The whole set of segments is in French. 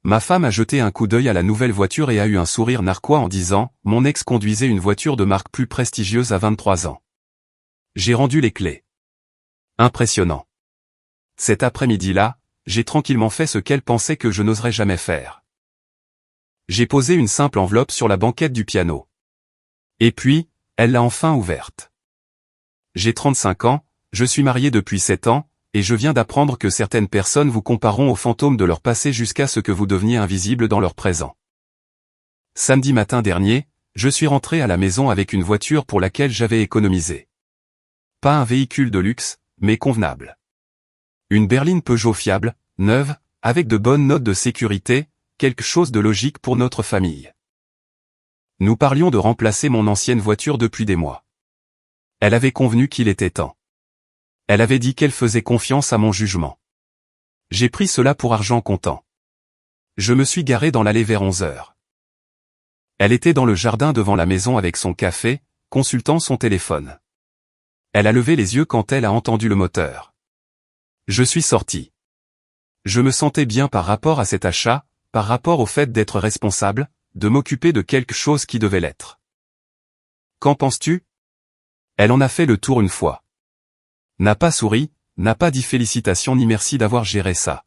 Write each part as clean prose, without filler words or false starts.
Ma femme a jeté un coup d'œil à la nouvelle voiture et a eu un sourire narquois en disant « Mon ex conduisait une voiture de marque plus prestigieuse à 23 ans. » J'ai rendu les clés. Impressionnant. Cet après-midi-là, j'ai tranquillement fait ce qu'elle pensait que je n'oserais jamais faire. J'ai posé une simple enveloppe sur la banquette du piano. Et puis, elle l'a enfin ouverte. J'ai 35 ans, je suis marié depuis 7 ans, et je viens d'apprendre que certaines personnes vous compareront aux fantômes de leur passé jusqu'à ce que vous deveniez invisible dans leur présent. Samedi matin dernier, je suis rentré à la maison avec une voiture pour laquelle j'avais économisé. Pas un véhicule de luxe, mais convenable. Une berline Peugeot fiable, neuve, avec de bonnes notes de sécurité, quelque chose de logique pour notre famille. Nous parlions de remplacer mon ancienne voiture depuis des mois. Elle avait convenu qu'il était temps. Elle avait dit qu'elle faisait confiance à mon jugement. J'ai pris cela pour argent comptant. Je me suis garé dans l'allée vers 11 heures. Elle était dans le jardin devant la maison avec son café, consultant son téléphone. Elle a levé les yeux quand elle a entendu le moteur. Je suis sorti. Je me sentais bien par rapport à cet achat, par rapport au fait d'être responsable, de m'occuper de quelque chose qui devait l'être. Qu'en penses-tu? Elle en a fait le tour une fois. N'a pas souri, n'a pas dit félicitations ni merci d'avoir géré ça.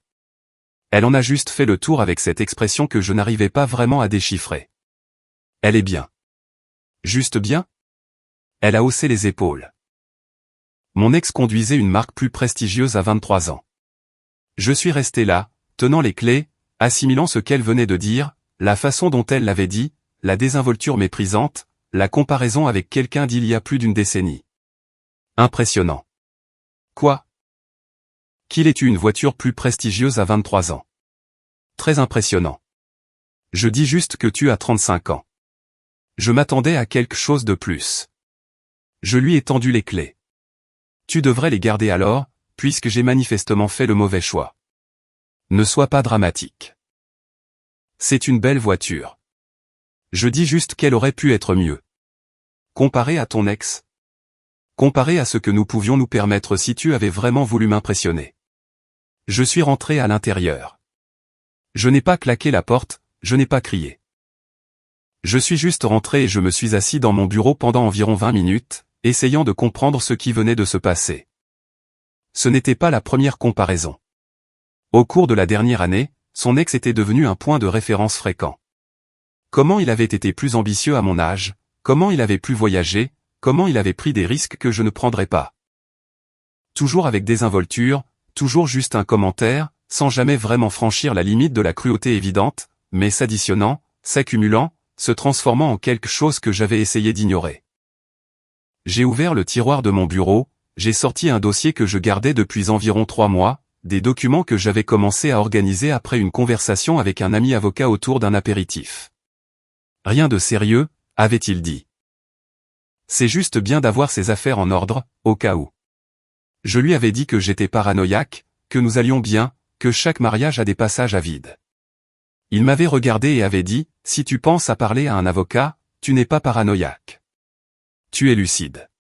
Elle en a juste fait le tour avec cette expression que je n'arrivais pas vraiment à déchiffrer. Elle est bien. Juste bien? Elle a haussé les épaules. Mon ex conduisait une marque plus prestigieuse à 23 ans. Je suis resté là, tenant les clés, assimilant ce qu'elle venait de dire, la façon dont elle l'avait dit, la désinvolture méprisante, la comparaison avec quelqu'un d'il y a plus d'une décennie. Impressionnant. Quoi? Qu'il ait eu une voiture plus prestigieuse à 23 ans. Très impressionnant. Je dis juste que tu as 35 ans. Je m'attendais à quelque chose de plus. Je lui ai tendu les clés. Tu devrais les garder alors, puisque j'ai manifestement fait le mauvais choix. Ne sois pas dramatique. C'est une belle voiture. Je dis juste qu'elle aurait pu être mieux. Comparée à ton ex. Comparé à ce que nous pouvions nous permettre si tu avais vraiment voulu m'impressionner. Je suis rentré à l'intérieur. Je n'ai pas claqué la porte, je n'ai pas crié. Je suis juste rentré et je me suis assis dans mon bureau pendant environ 20 minutes, essayant de comprendre ce qui venait de se passer. Ce n'était pas la première comparaison. Au cours de la dernière année, son ex était devenu un point de référence fréquent. Comment il avait été plus ambitieux à mon âge, comment il avait pu voyager, comment il avait pris des risques que je ne prendrais pas. Toujours avec désinvolture, toujours juste un commentaire, sans jamais vraiment franchir la limite de la cruauté évidente, mais s'additionnant, s'accumulant, se transformant en quelque chose que j'avais essayé d'ignorer. J'ai ouvert le tiroir de mon bureau, j'ai sorti un dossier que je gardais depuis environ 3 mois, des documents que j'avais commencé à organiser après une conversation avec un ami avocat autour d'un apéritif. Rien de sérieux, avait-il dit. C'est juste bien d'avoir ses affaires en ordre, au cas où. Je lui avais dit que j'étais paranoïaque, que nous allions bien, que chaque mariage a des passages à vide. Il m'avait regardé et avait dit, si tu penses à parler à un avocat, tu n'es pas paranoïaque. Tu es lucide.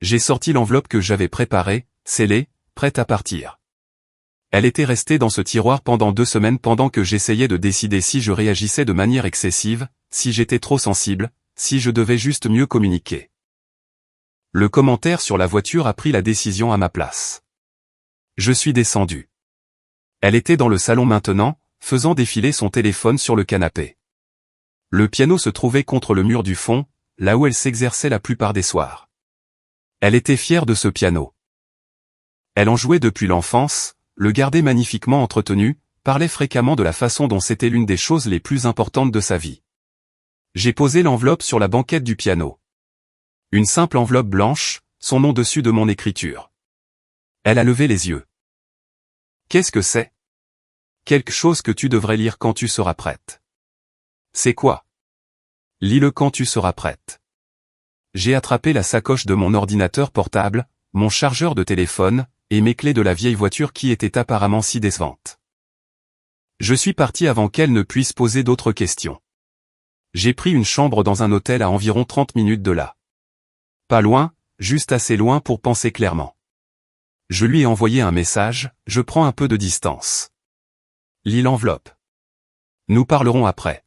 J'ai sorti l'enveloppe que j'avais préparée, scellée, prête à partir. Elle était restée dans ce tiroir pendant 2 semaines pendant que j'essayais de décider si je réagissais de manière excessive, si j'étais trop sensible, si je devais juste mieux communiquer. Le commentaire sur la voiture a pris la décision à ma place. Je suis descendu. Elle était dans le salon maintenant, faisant défiler son téléphone sur le canapé. Le piano se trouvait contre le mur du fond, là où elle s'exerçait la plupart des soirs. Elle était fière de ce piano. Elle en jouait depuis l'enfance, le gardait magnifiquement entretenu, parlait fréquemment de la façon dont c'était l'une des choses les plus importantes de sa vie. J'ai posé l'enveloppe sur la banquette du piano. Une simple enveloppe blanche, son nom dessus de mon écriture. Elle a levé les yeux. Qu'est-ce que c'est? Quelque chose que tu devrais lire quand tu seras prête. C'est quoi? Lis-le quand tu seras prête. J'ai attrapé la sacoche de mon ordinateur portable, mon chargeur de téléphone, et mes clés de la vieille voiture qui était apparemment si décevante. Je suis parti avant qu'elle ne puisse poser d'autres questions. J'ai pris une chambre dans un hôtel à environ 30 minutes de là. Pas loin, juste assez loin pour penser clairement. Je lui ai envoyé un message, je prends un peu de distance. Lis l'enveloppe. Nous parlerons après.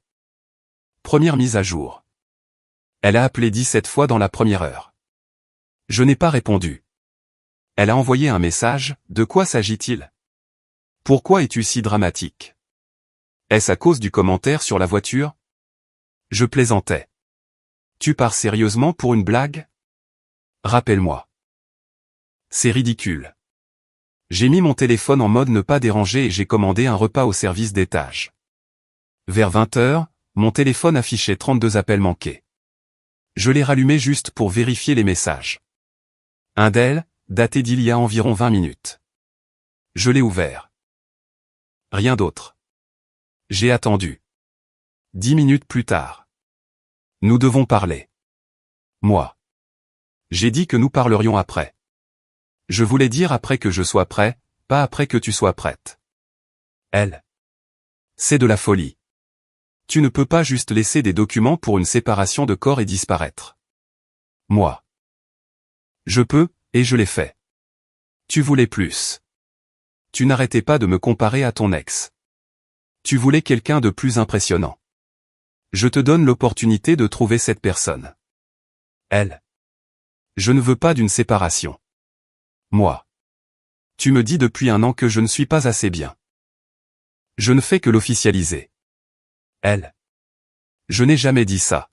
Première mise à jour. Elle a appelé 17 fois dans la première heure. Je n'ai pas répondu. Elle a envoyé un message, de quoi s'agit-il? Pourquoi es-tu si dramatique? Est-ce à cause du commentaire sur la voiture? Je plaisantais. Tu pars sérieusement pour une blague? Rappelle-moi. C'est ridicule. J'ai mis mon téléphone en mode ne pas déranger et j'ai commandé un repas au service d'étage. Vers 20 h, mon téléphone affichait 32 appels manqués. Je l'ai rallumé juste pour vérifier les messages. Un d'elles, daté d'il y a environ 20 minutes. Je l'ai ouvert. Rien d'autre. J'ai attendu. 10 minutes plus tard. Nous devons parler. Moi. J'ai dit que nous parlerions après. Je voulais dire après que je sois prêt, pas après que tu sois prête. Elle. C'est de la folie. Tu ne peux pas juste laisser des documents pour une séparation de corps et disparaître. Moi. Je peux, et je l'ai fait. Tu voulais plus. Tu n'arrêtais pas de me comparer à ton ex. Tu voulais quelqu'un de plus impressionnant. Je te donne l'opportunité de trouver cette personne. Elle. Je ne veux pas d'une séparation. Moi. Tu me dis depuis 1 an que je ne suis pas assez bien. Je ne fais que l'officialiser. Elle. Je n'ai jamais dit ça.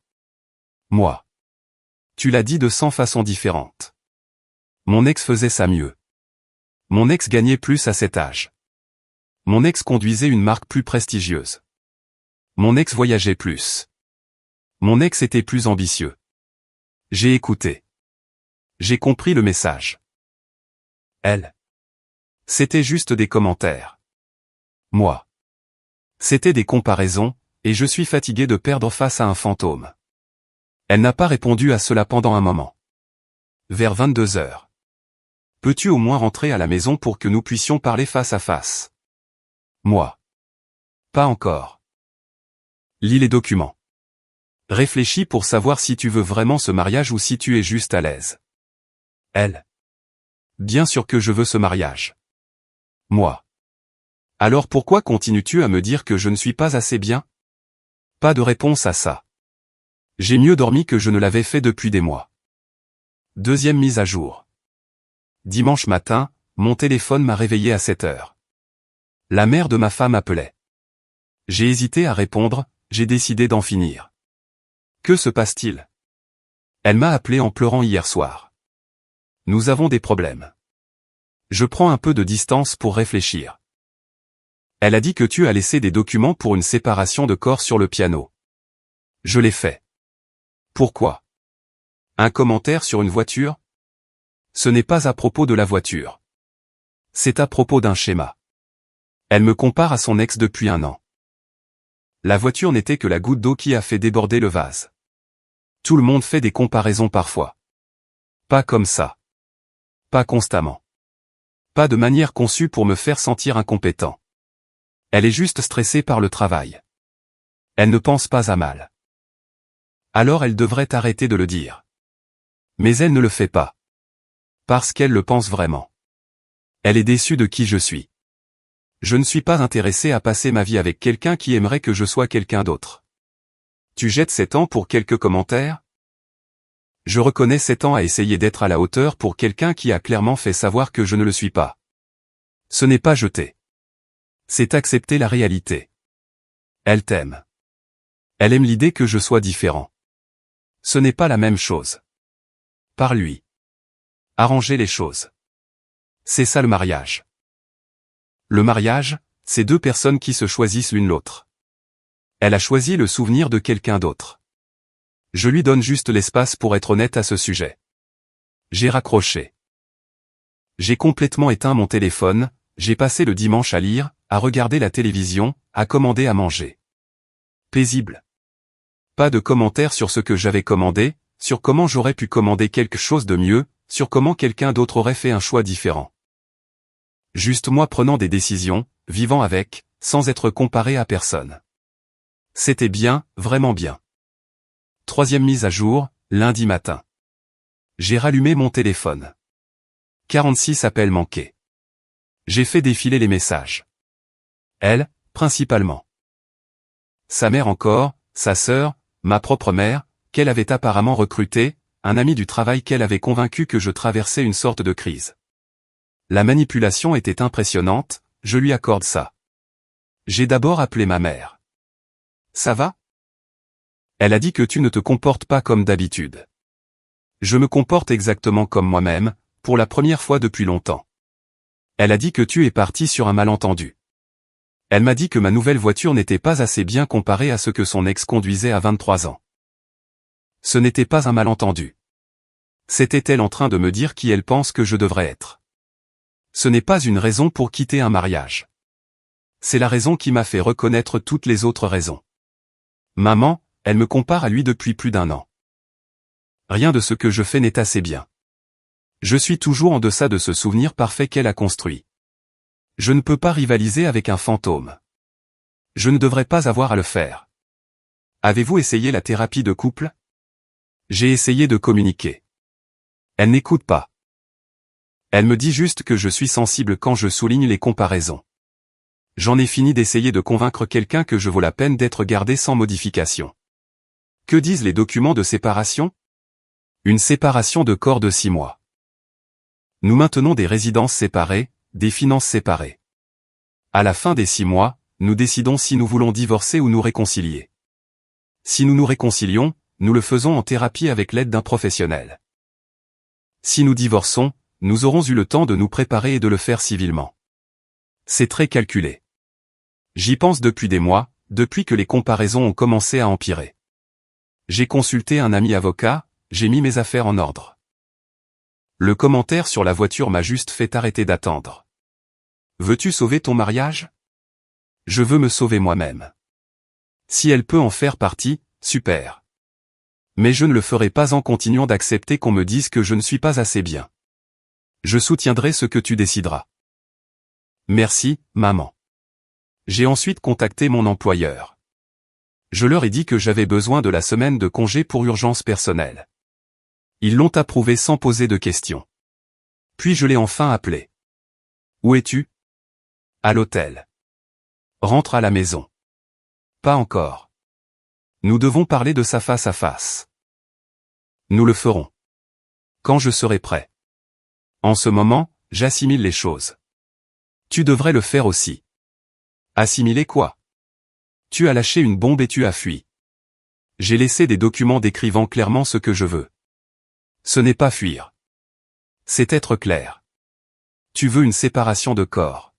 Moi. Tu l'as dit de 100 façons différentes. Mon ex faisait ça mieux. Mon ex gagnait plus à cet âge. Mon ex conduisait une marque plus prestigieuse. Mon ex voyageait plus. Mon ex était plus ambitieux. J'ai écouté. J'ai compris le message. Elle. C'était juste des commentaires. Moi. C'était des comparaisons, et je suis fatigué de perdre face à un fantôme. Elle n'a pas répondu à cela pendant un moment. Vers 22 h. Peux-tu au moins rentrer à la maison pour que nous puissions parler face à face? Moi. Pas encore. Lis les documents. Réfléchis pour savoir si tu veux vraiment ce mariage ou si tu es juste à l'aise. Elle. Bien sûr que je veux ce mariage. Moi. Alors pourquoi continues-tu à me dire que je ne suis pas assez bien? Pas de réponse à ça. J'ai mieux dormi que je ne l'avais fait depuis des mois. Deuxième mise à jour. Dimanche matin, mon téléphone m'a réveillé à 7 h. La mère de ma femme appelait. J'ai hésité à répondre, j'ai décidé d'en finir. Que se passe-t-il? Elle m'a appelé en pleurant hier soir. Nous avons des problèmes. Je prends un peu de distance pour réfléchir. Elle a dit que tu as laissé des documents pour une séparation de corps sur le piano. Je l'ai fait. Pourquoi? Un commentaire sur une voiture? Ce n'est pas à propos de la voiture. C'est à propos d'un schéma. Elle me compare à son ex depuis 1 an. La voiture n'était que la goutte d'eau qui a fait déborder le vase. Tout le monde fait des comparaisons parfois. Pas comme ça. Pas constamment. Pas de manière conçue pour me faire sentir incompétent. Elle est juste stressée par le travail. Elle ne pense pas à mal. Alors elle devrait arrêter de le dire. Mais elle ne le fait pas. Parce qu'elle le pense vraiment. Elle est déçue de qui je suis. Je ne suis pas intéressé à passer ma vie avec quelqu'un qui aimerait que je sois quelqu'un d'autre. Tu jettes 7 ans pour quelques commentaires? Je reconnais 7 ans à essayer d'être à la hauteur pour quelqu'un qui a clairement fait savoir que je ne le suis pas. Ce n'est pas jeter. C'est accepter la réalité. Elle t'aime. Elle aime l'idée que je sois différent. Ce n'est pas la même chose. Par lui. Arranger les choses. C'est ça le mariage. Le mariage, c'est 2 personnes qui se choisissent l'une l'autre. Elle a choisi le souvenir de quelqu'un d'autre. Je lui donne juste l'espace pour être honnête à ce sujet. J'ai raccroché. J'ai complètement éteint mon téléphone, j'ai passé le dimanche à lire, à regarder la télévision, à commander à manger. Paisible. Pas de commentaires sur ce que j'avais commandé, sur comment j'aurais pu commander quelque chose de mieux, sur comment quelqu'un d'autre aurait fait un choix différent. Juste moi prenant des décisions, vivant avec, sans être comparé à personne. C'était bien, vraiment bien. Troisième mise à jour, lundi matin. J'ai rallumé mon téléphone. 46 appels manqués. J'ai fait défiler les messages. Elle, principalement. Sa mère encore, sa sœur, ma propre mère, qu'elle avait apparemment recrutée, un ami du travail qu'elle avait convaincu que je traversais une sorte de crise. La manipulation était impressionnante, je lui accorde ça. J'ai d'abord appelé ma mère. Ça va? Elle a dit que tu ne te comportes pas comme d'habitude. Je me comporte exactement comme moi-même, pour la première fois depuis longtemps. Elle a dit que tu es parti sur un malentendu. Elle m'a dit que ma nouvelle voiture n'était pas assez bien comparée à ce que son ex conduisait à 23 ans. Ce n'était pas un malentendu. C'était-elle en train de me dire qui elle pense que je devrais être? Ce n'est pas une raison pour quitter un mariage. C'est la raison qui m'a fait reconnaître toutes les autres raisons. Maman, elle me compare à lui depuis plus d'1 an. Rien de ce que je fais n'est assez bien. Je suis toujours en deçà de ce souvenir parfait qu'elle a construit. Je ne peux pas rivaliser avec un fantôme. Je ne devrais pas avoir à le faire. Avez-vous essayé la thérapie de couple? J'ai essayé de communiquer. Elle n'écoute pas. Elle me dit juste que je suis sensible quand je souligne les comparaisons. J'en ai fini d'essayer de convaincre quelqu'un que je vaux la peine d'être gardé sans modification. Que disent les documents de séparation? Une séparation de corps de 6 mois. Nous maintenons des résidences séparées, des finances séparées. À la fin des 6 mois, nous décidons si nous voulons divorcer ou nous réconcilier. Si nous nous réconcilions, nous le faisons en thérapie avec l'aide d'un professionnel. Si nous divorçons, nous aurons eu le temps de nous préparer et de le faire civilement. C'est très calculé. J'y pense depuis des mois, depuis que les comparaisons ont commencé à empirer. J'ai consulté un ami avocat, j'ai mis mes affaires en ordre. Le commentaire sur la voiture m'a juste fait arrêter d'attendre. Veux-tu sauver ton mariage? Je veux me sauver moi-même. Si elle peut en faire partie, super. Mais je ne le ferai pas en continuant d'accepter qu'on me dise que je ne suis pas assez bien. Je soutiendrai ce que tu décideras. Merci, maman. J'ai ensuite contacté mon employeur. Je leur ai dit que j'avais besoin de la semaine de congé pour urgence personnelle. Ils l'ont approuvé sans poser de questions. Puis je l'ai enfin appelé. Où es-tu? À l'hôtel. Rentre à la maison. Pas encore. Nous devons parler de ça face à face. Nous le ferons. Quand je serai prêt. En ce moment, j'assimile les choses. Tu devrais le faire aussi. Assimiler quoi? Tu as lâché une bombe et tu as fui. J'ai laissé des documents décrivant clairement ce que je veux. Ce n'est pas fuir. C'est être clair. Tu veux une séparation de corps.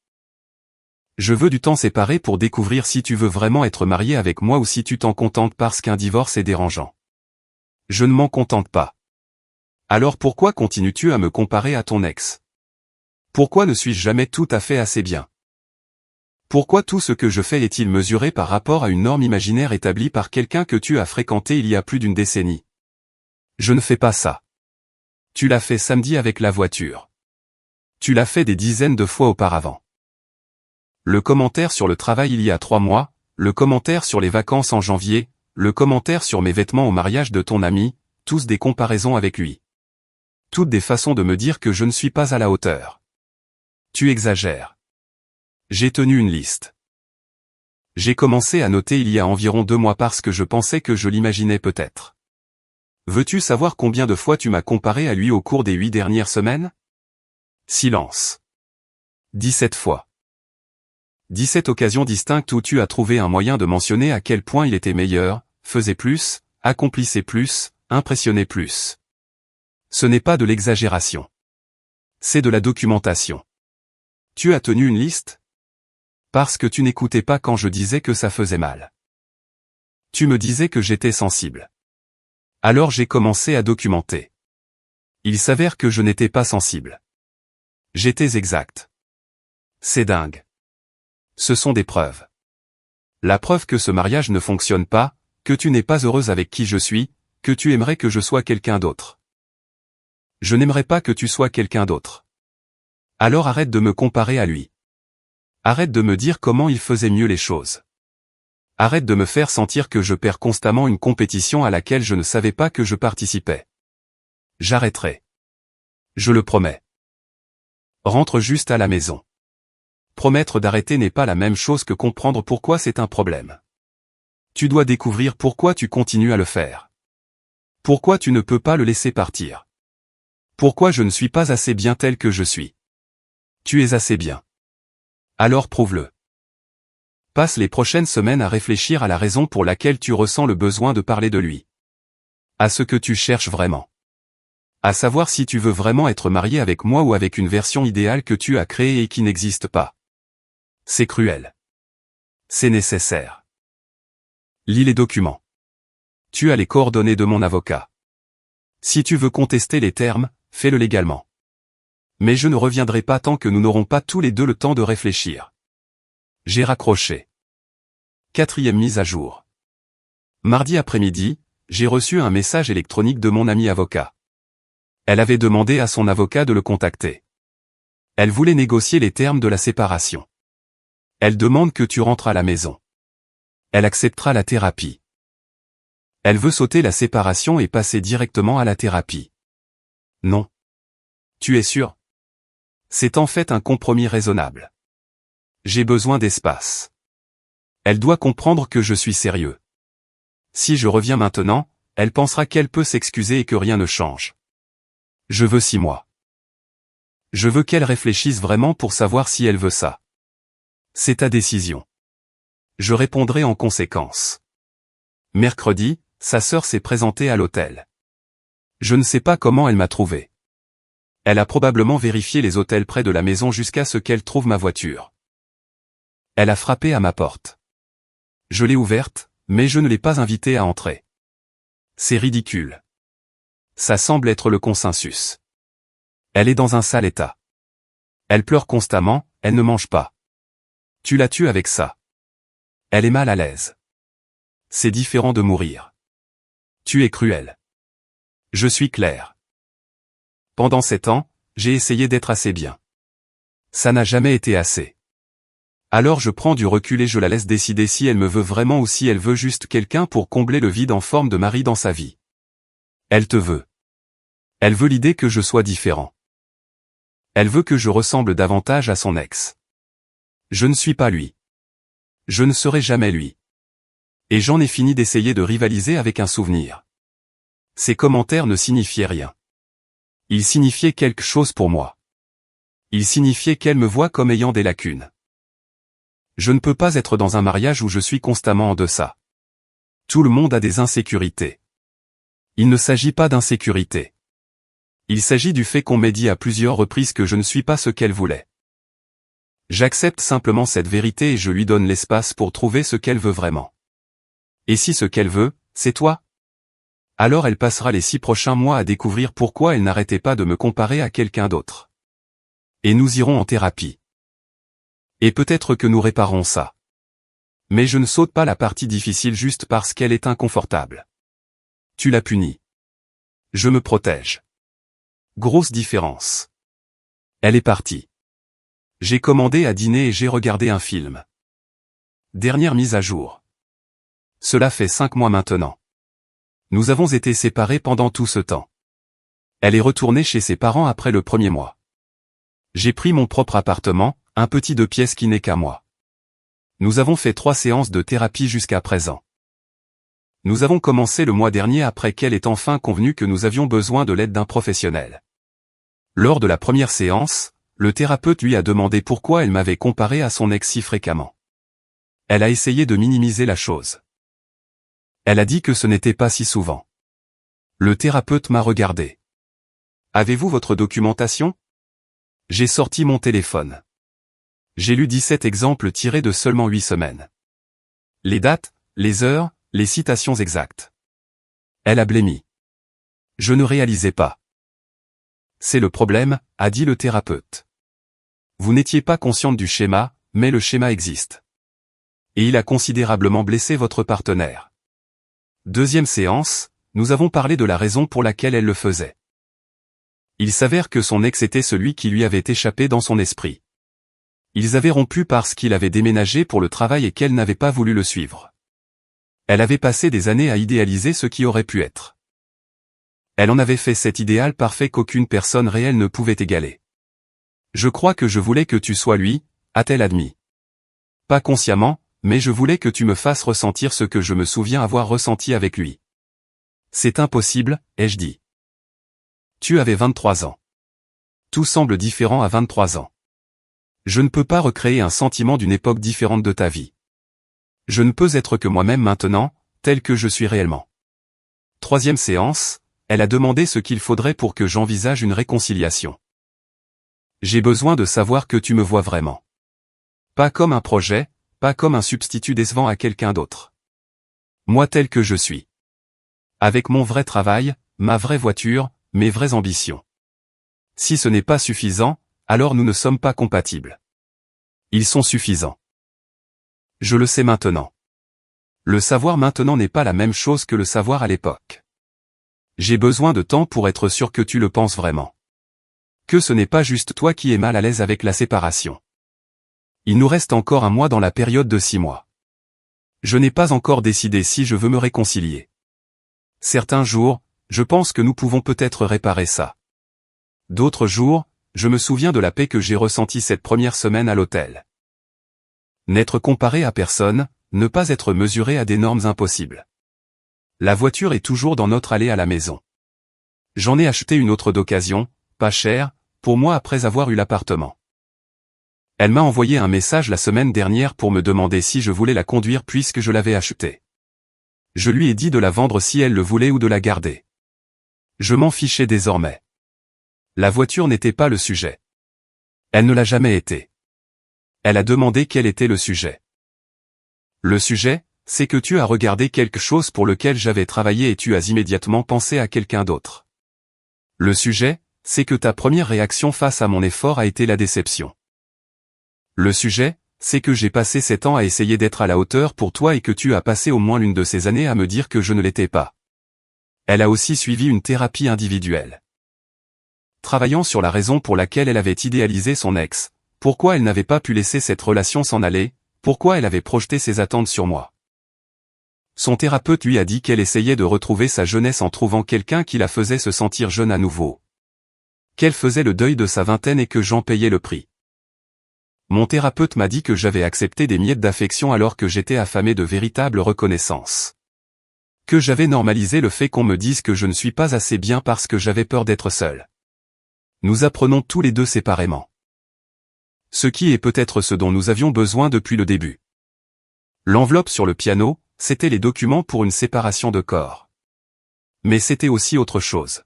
Je veux du temps séparé pour découvrir si tu veux vraiment être marié avec moi ou si tu t'en contentes parce qu'un divorce est dérangeant. Je ne m'en contente pas. Alors pourquoi continues-tu à me comparer à ton ex? Pourquoi ne suis-je jamais tout à fait assez bien? Pourquoi tout ce que je fais est-il mesuré par rapport à une norme imaginaire établie par quelqu'un que tu as fréquenté il y a plus d'1 décennie? Je ne fais pas ça. Tu l'as fait samedi avec la voiture. Tu l'as fait des dizaines de fois auparavant. Le commentaire sur le travail il y a 3 mois, le commentaire sur les vacances en janvier, le commentaire sur mes vêtements au mariage de ton ami, tous des comparaisons avec lui. Toutes des façons de me dire que je ne suis pas à la hauteur. Tu exagères. J'ai tenu une liste. J'ai commencé à noter il y a environ 2 mois parce que je pensais que je l'imaginais peut-être. Veux-tu savoir combien de fois tu m'as comparé à lui au cours des 8 dernières semaines? Silence. 17 fois. 17 occasions distinctes où tu as trouvé un moyen de mentionner à quel point il était meilleur, faisait plus, accomplissait plus, impressionnait plus. Ce n'est pas de l'exagération. C'est de la documentation. Tu as tenu une liste? Parce que tu n'écoutais pas quand je disais que ça faisait mal. Tu me disais que j'étais sensible. Alors j'ai commencé à documenter. Il s'avère que je n'étais pas sensible. J'étais exact. C'est dingue. Ce sont des preuves. La preuve que ce mariage ne fonctionne pas, que tu n'es pas heureuse avec qui je suis, que tu aimerais que je sois quelqu'un d'autre. Je n'aimerais pas que tu sois quelqu'un d'autre. Alors arrête de me comparer à lui. Arrête de me dire comment il faisait mieux les choses. Arrête de me faire sentir que je perds constamment une compétition à laquelle je ne savais pas que je participais. J'arrêterai. Je le promets. Rentre juste à la maison. Promettre d'arrêter n'est pas la même chose que comprendre pourquoi c'est un problème. Tu dois découvrir pourquoi tu continues à le faire. Pourquoi tu ne peux pas le laisser partir. Pourquoi je ne suis pas assez bien tel que je suis. Tu es assez bien. Alors prouve-le. Passe les prochaines semaines à réfléchir à la raison pour laquelle tu ressens le besoin de parler de lui. À ce que tu cherches vraiment. À savoir si tu veux vraiment être marié avec moi ou avec une version idéale que tu as créée et qui n'existe pas. C'est cruel. C'est nécessaire. Lis les documents. Tu as les coordonnées de mon avocat. Si tu veux contester les termes, fais-le légalement. Mais je ne reviendrai pas tant que nous n'aurons pas tous les deux le temps de réfléchir. J'ai raccroché. 4e mise à jour. Mardi après-midi, j'ai reçu un message électronique de mon ami avocat. Elle avait demandé à son avocat de le contacter. Elle voulait négocier les termes de la séparation. Elle demande que tu rentres à la maison. Elle acceptera la thérapie. Elle veut sauter la séparation et passer directement à la thérapie. Non. Tu es sûr? C'est en fait un compromis raisonnable. J'ai besoin d'espace. Elle doit comprendre que je suis sérieux. Si je reviens maintenant, elle pensera qu'elle peut s'excuser et que rien ne change. Je veux 6 mois. Je veux qu'elle réfléchisse vraiment pour savoir si elle veut ça. C'est ta décision. Je répondrai en conséquence. Mercredi, sa sœur s'est présentée à l'hôtel. Je ne sais pas comment elle m'a trouvé. Elle a probablement vérifié les hôtels près de la maison jusqu'à ce qu'elle trouve ma voiture. Elle a frappé à ma porte. Je l'ai ouverte, mais je ne l'ai pas invitée à entrer. C'est ridicule. Ça semble être le consensus. Elle est dans un sale état. Elle pleure constamment, elle ne mange pas. Tu la tues avec ça. Elle est mal à l'aise. C'est différent de mourir. Tu es cruel. Je suis clair. Pendant 7 ans, j'ai essayé d'être assez bien. Ça n'a jamais été assez. Alors je prends du recul et je la laisse décider si elle me veut vraiment ou si elle veut juste quelqu'un pour combler le vide en forme de mari dans sa vie. Elle te veut. Elle veut l'idée que je sois différent. Elle veut que je ressemble davantage à son ex. Je ne suis pas lui. Je ne serai jamais lui. Et j'en ai fini d'essayer de rivaliser avec un souvenir. Ces commentaires ne signifiaient rien. Ils signifiaient quelque chose pour moi. Ils signifiaient qu'elle me voit comme ayant des lacunes. Je ne peux pas être dans un mariage où je suis constamment en deçà. Tout le monde a des insécurités. Il ne s'agit pas d'insécurité. Il s'agit du fait qu'on m'ait dit à plusieurs reprises que je ne suis pas ce qu'elle voulait. J'accepte simplement cette vérité et je lui donne l'espace pour trouver ce qu'elle veut vraiment. Et si ce qu'elle veut, c'est toi? Alors elle passera les 6 prochains mois à découvrir pourquoi elle n'arrêtait pas de me comparer à quelqu'un d'autre. Et nous irons en thérapie. Et peut-être que nous réparerons ça. Mais je ne saute pas la partie difficile juste parce qu'elle est inconfortable. Tu la punis. Je me protège. Grosse différence. Elle est partie. J'ai commandé à dîner et j'ai regardé un film. Dernière mise à jour. Cela fait 5 mois maintenant. Nous avons été séparés pendant tout ce temps. Elle est retournée chez ses parents après le 1er mois. J'ai pris mon propre appartement, un petit 2 pièces qui n'est qu'à moi. Nous avons fait 3 séances de thérapie jusqu'à présent. Nous avons commencé le mois dernier après qu'elle ait enfin convenu que nous avions besoin de l'aide d'un professionnel. Lors de la première séance, le thérapeute lui a demandé pourquoi elle m'avait comparé à son ex si fréquemment. Elle a essayé de minimiser la chose. Elle a dit que ce n'était pas si souvent. Le thérapeute m'a regardé. Avez-vous votre documentation? J'ai sorti mon téléphone. J'ai lu 17 exemples tirés de seulement 8 semaines. Les dates, les heures, les citations exactes. Elle a blêmi. Je ne réalisais pas. C'est le problème, a dit le thérapeute. Vous n'étiez pas consciente du schéma, mais le schéma existe. Et il a considérablement blessé votre partenaire. Deuxième séance, nous avons parlé de la raison pour laquelle elle le faisait. Il s'avère que son ex était celui qui lui avait échappé dans son esprit. Ils avaient rompu parce qu'il avait déménagé pour le travail et qu'elle n'avait pas voulu le suivre. Elle avait passé des années à idéaliser ce qui aurait pu être. Elle en avait fait cet idéal parfait qu'aucune personne réelle ne pouvait égaler. Je crois que je voulais que tu sois lui, a-t-elle admis. Pas consciemment, mais je voulais que tu me fasses ressentir ce que je me souviens avoir ressenti avec lui. C'est impossible, ai-je dit. Tu avais 23 ans. Tout semble différent à 23 ans. Je ne peux pas recréer un sentiment d'une époque différente de ta vie. Je ne peux être que moi-même maintenant, tel que je suis réellement. 3e séance, elle a demandé ce qu'il faudrait pour que j'envisage une réconciliation. J'ai besoin de savoir que tu me vois vraiment. Pas comme un projet, pas comme un substitut décevant à quelqu'un d'autre. Moi tel que je suis. Avec mon vrai travail, ma vraie voiture, mes vraies ambitions. Si ce n'est pas suffisant, alors nous ne sommes pas compatibles. Ils sont suffisants. Je le sais maintenant. Le savoir maintenant n'est pas la même chose que le savoir à l'époque. J'ai besoin de temps pour être sûr que tu le penses vraiment. Que ce n'est pas juste toi qui es mal à l'aise avec la séparation. Il nous reste encore un mois dans la période de 6 mois. Je n'ai pas encore décidé si je veux me réconcilier. Certains jours, je pense que nous pouvons peut-être réparer ça. D'autres jours, je me souviens de la paix que j'ai ressentie cette première semaine à l'hôtel. N'être comparé à personne, ne pas être mesuré à des normes impossibles. La voiture est toujours dans notre allée à la maison. J'en ai acheté une autre d'occasion, pas chère, pour moi après avoir eu l'appartement. Elle m'a envoyé un message la semaine dernière pour me demander si je voulais la conduire puisque je l'avais achetée. Je lui ai dit de la vendre si elle le voulait ou de la garder. Je m'en fichais désormais. La voiture n'était pas le sujet. Elle ne l'a jamais été. Elle a demandé quel était le sujet. Le sujet, c'est que tu as regardé quelque chose pour lequel j'avais travaillé et tu as immédiatement pensé à quelqu'un d'autre. Le sujet, c'est que ta première réaction face à mon effort a été la déception. Le sujet, c'est que j'ai passé 7 ans à essayer d'être à la hauteur pour toi et que tu as passé au moins l'une de ces années à me dire que je ne l'étais pas. Elle a aussi suivi une thérapie individuelle. Travaillant sur la raison pour laquelle elle avait idéalisé son ex, pourquoi elle n'avait pas pu laisser cette relation s'en aller, pourquoi elle avait projeté ses attentes sur moi. Son thérapeute lui a dit qu'elle essayait de retrouver sa jeunesse en trouvant quelqu'un qui la faisait se sentir jeune à nouveau. Qu'elle faisait le deuil de sa vingtaine et que j'en payais le prix. Mon thérapeute m'a dit que j'avais accepté des miettes d'affection alors que j'étais affamé de véritable reconnaissance. Que j'avais normalisé le fait qu'on me dise que je ne suis pas assez bien parce que j'avais peur d'être seul. Nous apprenons tous les deux séparément. Ce qui est peut-être ce dont nous avions besoin depuis le début. L'enveloppe sur le piano, c'était les documents pour une séparation de corps. Mais c'était aussi autre chose.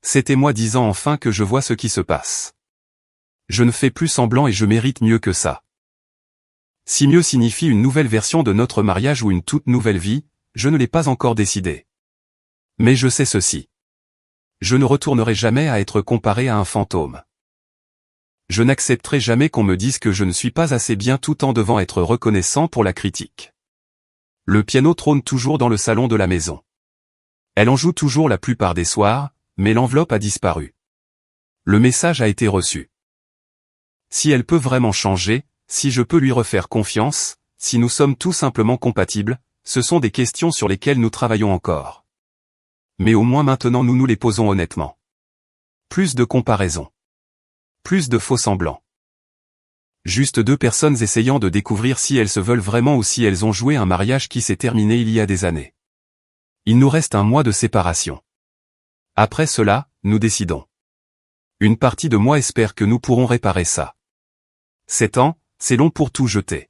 C'était moi disant enfin que je vois ce qui se passe. Je ne fais plus semblant et je mérite mieux que ça. Si mieux signifie une nouvelle version de notre mariage ou une toute nouvelle vie, je ne l'ai pas encore décidé. Mais je sais ceci. Je ne retournerai jamais à être comparé à un fantôme. Je n'accepterai jamais qu'on me dise que je ne suis pas assez bien tout en devant être reconnaissant pour la critique. Le piano trône toujours dans le salon de la maison. Elle en joue toujours la plupart des soirs, mais l'enveloppe a disparu. Le message a été reçu. Si elle peut vraiment changer, si je peux lui refaire confiance, si nous sommes tout simplement compatibles, ce sont des questions sur lesquelles nous travaillons encore. Mais au moins maintenant nous nous les posons honnêtement. Plus de comparaisons. Plus de faux semblants. Juste deux personnes essayant de découvrir si elles se veulent vraiment ou si elles ont joué un mariage qui s'est terminé il y a des années. Il nous reste un mois de séparation. Après cela, nous décidons. Une partie de moi espère que nous pourrons réparer ça. 7 ans, c'est long pour tout jeter.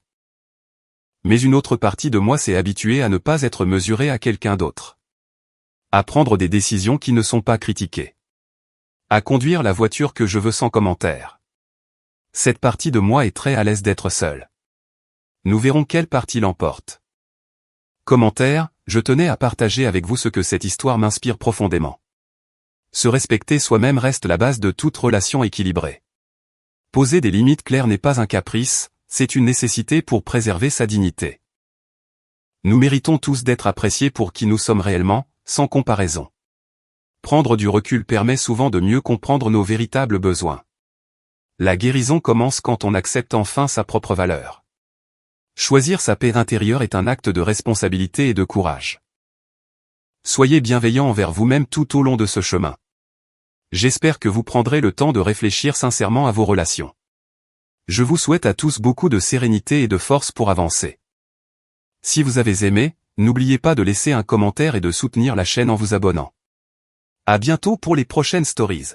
Mais une autre partie de moi s'est habituée à ne pas être mesurée à quelqu'un d'autre. À prendre des décisions qui ne sont pas critiquées. À conduire la voiture que je veux sans commentaire. Cette partie de moi est très à l'aise d'être seule. Nous verrons quelle partie l'emporte. Commentaire, je tenais à partager avec vous ce que cette histoire m'inspire profondément. Se respecter soi-même reste la base de toute relation équilibrée. Poser des limites claires n'est pas un caprice, c'est une nécessité pour préserver sa dignité. Nous méritons tous d'être appréciés pour qui nous sommes réellement, sans comparaison. Prendre du recul permet souvent de mieux comprendre nos véritables besoins. La guérison commence quand on accepte enfin sa propre valeur. Choisir sa paix intérieure est un acte de responsabilité et de courage. Soyez bienveillants envers vous-même tout au long de ce chemin. J'espère que vous prendrez le temps de réfléchir sincèrement à vos relations. Je vous souhaite à tous beaucoup de sérénité et de force pour avancer. Si vous avez aimé, n'oubliez pas de laisser un commentaire et de soutenir la chaîne en vous abonnant. À bientôt pour les prochaines stories.